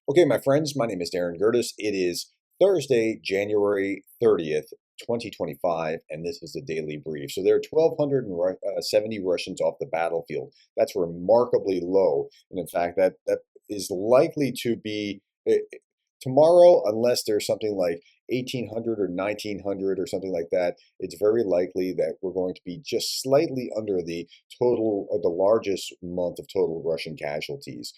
Okay, my friends, my name is Darren Gerdes. It is Thursday, January 30th, 2025, and this is the Daily Brief. So there are 1,270 Russians off the battlefield. That's remarkably low. And in fact, that is likely to be tomorrow, unless there's something like 1,800 or 1,900 or something like that. It's very likely that we're going to be just slightly under the total, or the largest month of total Russian casualties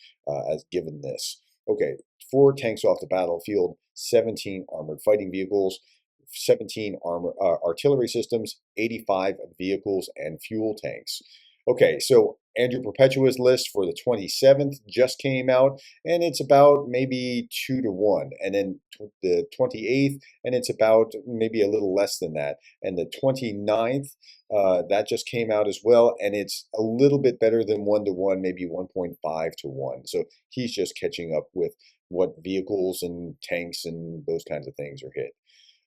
as given this. Okay, 4 tanks off the battlefield, 17 armored fighting vehicles, 17 artillery systems, 85 vehicles, and fuel tanks. Okay, so Andrew Perpetua's list for the 27th just came out, and it's about maybe 2 to 1. And then the 28th, and it's about maybe a little less than that. And the 29th, that just came out as well, and it's a little bit better than 1 to 1, maybe 1.5 to 1. So he's just catching up with what vehicles and tanks and those kinds of things are hit.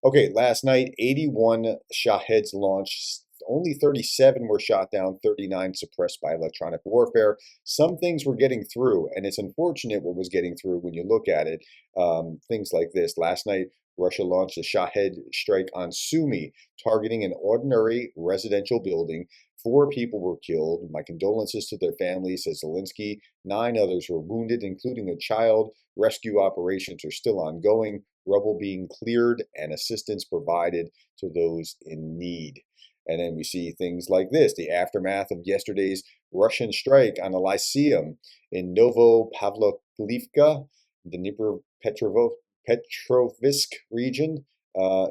Okay, last night, 81 Shaheds launched. Only 37 were shot down, 39 suppressed by electronic warfare. Some things were getting through, and it's unfortunate what was getting through when you look at it. Things like this. Last night, Russia launched a Shahed strike on Sumy, targeting an ordinary residential building. 4 people were killed. My condolences to their families, says Zelensky. 9 others were wounded, including a child. Rescue operations are still ongoing, rubble being cleared, and assistance provided to those in need. And then we see things like this, the aftermath of yesterday's Russian strike on a lyceum in Novopavlivka, the Petrovsk region.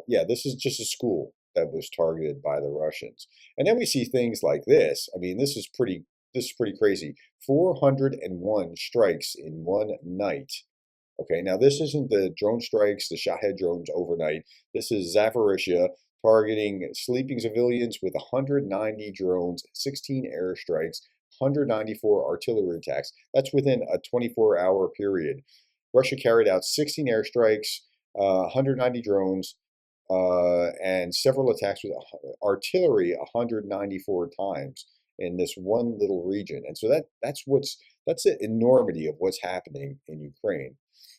Yeah, this is just a school that was targeted by the Russians. And then we see things like this. I mean, this is pretty crazy. 401 strikes in one night. Okay, now this isn't the drone strikes, the Shahed drones overnight. This is Zaporizhzhia targeting sleeping civilians with 190 drones, 16 airstrikes, 194 artillery attacks. That's within a 24-hour period. Russia carried out 16 airstrikes, 190 drones, and several attacks with artillery 194 times in this one little region. And so that's the enormity of what's happening in Ukraine.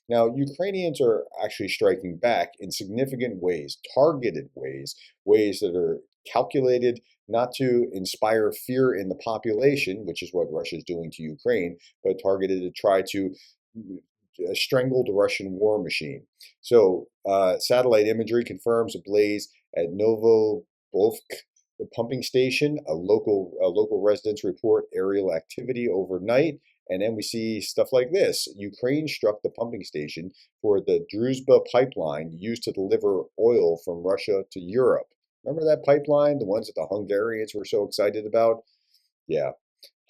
Now, Ukrainians are actually striking back in significant ways, targeted ways, ways that are calculated not to inspire fear in the population, which is what Russia is doing to Ukraine, but targeted to try to strangle the Russian war machine. So, satellite imagery confirms a blaze at Novopavlivka, the pumping station. A local residents report aerial activity overnight. And then we see stuff like this. Ukraine struck the pumping station for the Druzhba Pipeline used to deliver oil from Russia to Europe. Remember that pipeline, the ones that the Hungarians were so excited about? Yeah.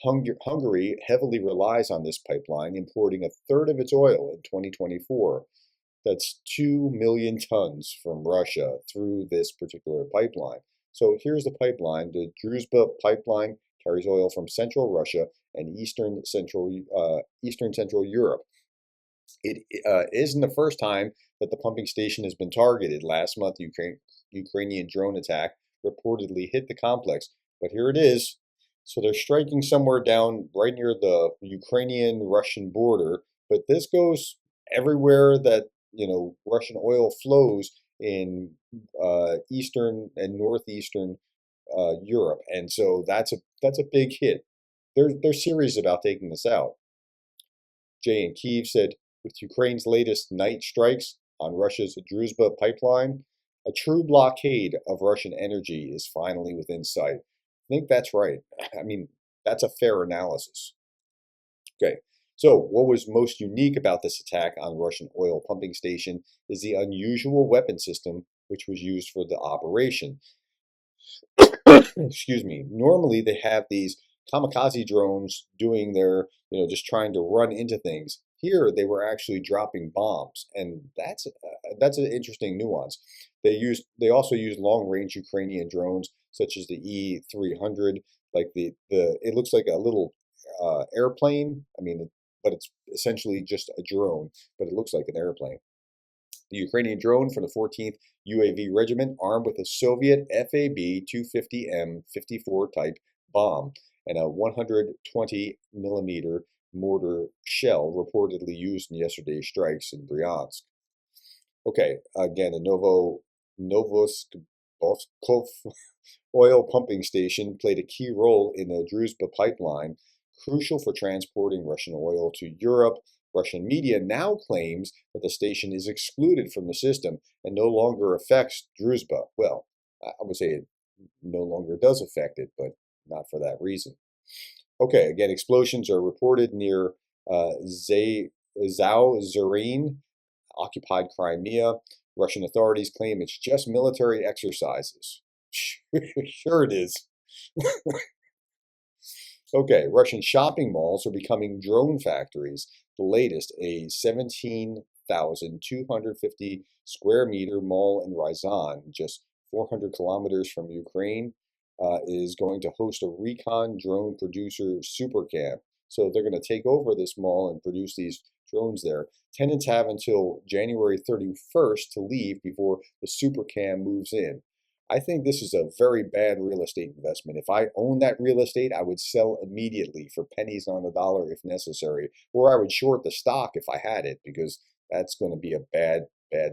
Hungary heavily relies on this pipeline, importing a third of its oil in 2024. That's 2 million tons from Russia through this particular pipeline. So here's the pipeline. The Druzhba Pipeline carries oil from central Russia and eastern central Europe. It isn't the first time that the pumping station has been targeted. Last month, Ukrainian drone attack reportedly hit the complex, but here it is. So they're striking somewhere down right near the Ukrainian-Russian border, but this goes everywhere that Russian oil flows in eastern and northeastern Europe, and so that's a big hit. They're serious about taking this out. Jay in Kyiv said, with Ukraine's latest night strikes on Russia's Druzhba pipeline, a true blockade of Russian energy is finally within sight. I think that's right. I mean, that's a fair analysis. Okay, so what was most unique about this attack on Russian oil pumping station is the unusual weapon system which was used for the operation. Excuse me. Normally they have these kamikaze drones doing their, just trying to run into things. Here they were actually dropping bombs, and that's an interesting nuance. They also use long-range Ukrainian drones such as the E-300, like it looks like a little airplane. I mean, but it's essentially just a drone, but it looks like an airplane. The Ukrainian drone from the 14th UAV Regiment, armed with a Soviet FAB-250M-54 type bomb and a 120 millimeter mortar shell reportedly used in yesterday's strikes in Bryansk. Okay, again, the Novoskovsk oil pumping station played a key role in the Druzhba Pipeline, crucial for transporting Russian oil to Europe. Russian media now claims that the station is excluded from the system and no longer affects Druzhba. Well, I would say it no longer does affect it, but not for that reason. Okay, again, explosions are reported near Zaporizhzhia, occupied Crimea. Russian authorities claim it's just military exercises. Sure it is. Okay, Russian shopping malls are becoming drone factories. The latest, a 17,250 square meter mall in Ryazan, just 400 kilometers from Ukraine, is going to host a recon drone producer super camp. So they're going to take over this mall and produce these drones there. Tenants have until January 31st to leave before the super cam moves in. I think this is a very bad real estate investment. If I owned that real estate, I would sell immediately for pennies on the dollar if necessary, or I would short the stock if I had it, because that's going to be a bad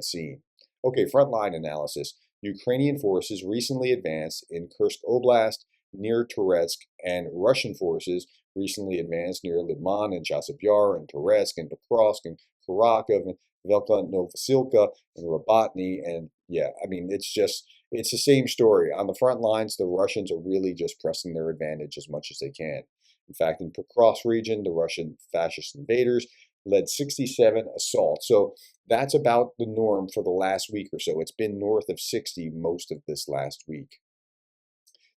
scene. Okay, frontline analysis. Ukrainian forces recently advanced in Kursk Oblast near Toretsk, and Russian forces recently advanced near Liman and Chasiv Yar and Toretsk and Pokrovsk and Kharkov and Velka Novopavlivka and Robatny. And yeah, I mean, it's the same story. On the front lines, the Russians are really just pressing their advantage as much as they can. In fact, in Pokrovsk region, the Russian fascist invaders led 67 assaults. So that's about the norm for the last week or so. It's been north of 60 most of this last week.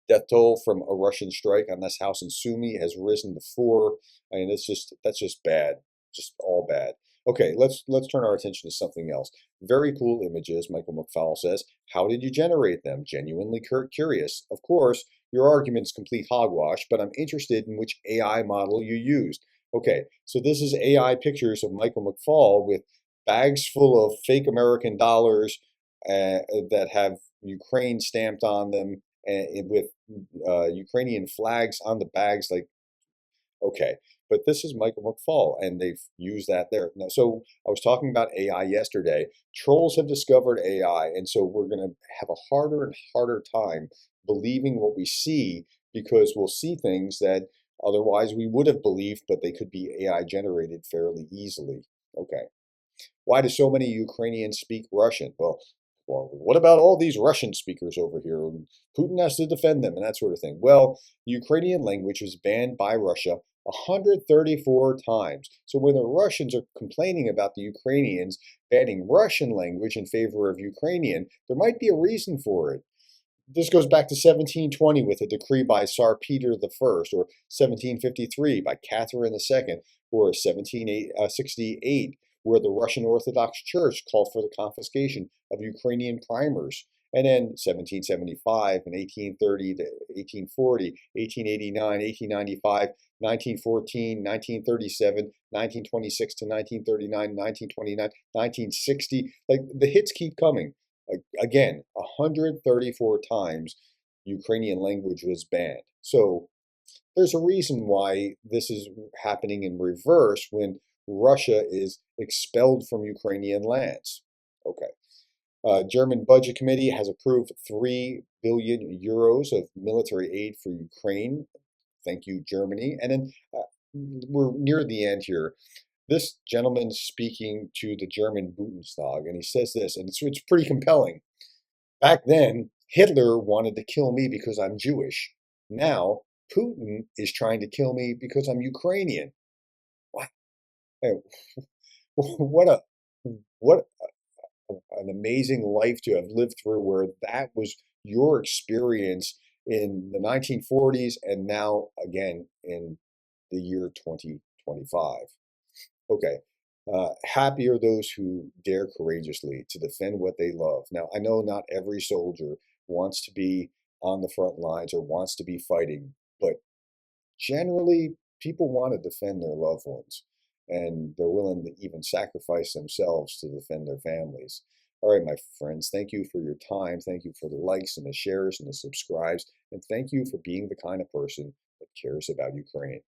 Death toll from a Russian strike on this house in Sumy has risen to 4. I mean, that's just bad, just all bad. Okay, let's turn our attention to something else. Very cool images, Michael McFowle says. How did you generate them? Genuinely curious. Of course, your argument's complete hogwash, but I'm interested in which AI model you used. Okay, so this is AI pictures of Michael McFall with bags full of fake American dollars that have Ukraine stamped on them, and with Ukrainian flags on the bags. Like, okay, but this is Michael McFall, and they've used that there. Now, so I was talking about AI yesterday. Trolls have discovered AI, and so we're going to have a harder and harder time believing what we see, because we'll see things that otherwise we would have believed, but they could be AI generated fairly easily. Okay. Why do so many Ukrainians speak Russian? Well, what about all these Russian speakers over here? And Putin has to defend them and that sort of thing. Well, the Ukrainian language was banned by Russia 134 times. So when the Russians are complaining about the Ukrainians banning Russian language in favor of Ukrainian, there might be a reason for it. This goes back to 1720 with a decree by Tsar Peter I, or 1753 by Catherine II, or 1768, where the Russian Orthodox Church called for the confiscation of Ukrainian primers. And then 1775 and 1830 to 1840, 1889, 1895, 1914, 1937, 1926 to 1939, 1929, 1960. Like, the hits keep coming. Again, 134 times Ukrainian language was banned. So there's a reason why this is happening in reverse when Russia is expelled from Ukrainian lands. Okay. German Budget Committee has approved 3 billion euros of military aid for Ukraine. Thank you, Germany. And then we're near the end here. This gentleman's speaking to the German Bundestag, and he says this, and it's pretty compelling. Back then, Hitler wanted to kill me because I'm Jewish. Now, Putin is trying to kill me because I'm Ukrainian. What? What a what an amazing life to have lived through, where that was your experience in the 1940s and now again in the year 2025. Okay. Happy are those who dare courageously to defend what they love. Now, I know not every soldier wants to be on the front lines or wants to be fighting, but generally, people want to defend their loved ones, and they're willing to even sacrifice themselves to defend their families. All right, my friends, thank you for your time. Thank you for the likes and the shares and the subscribes, and thank you for being the kind of person that cares about Ukraine.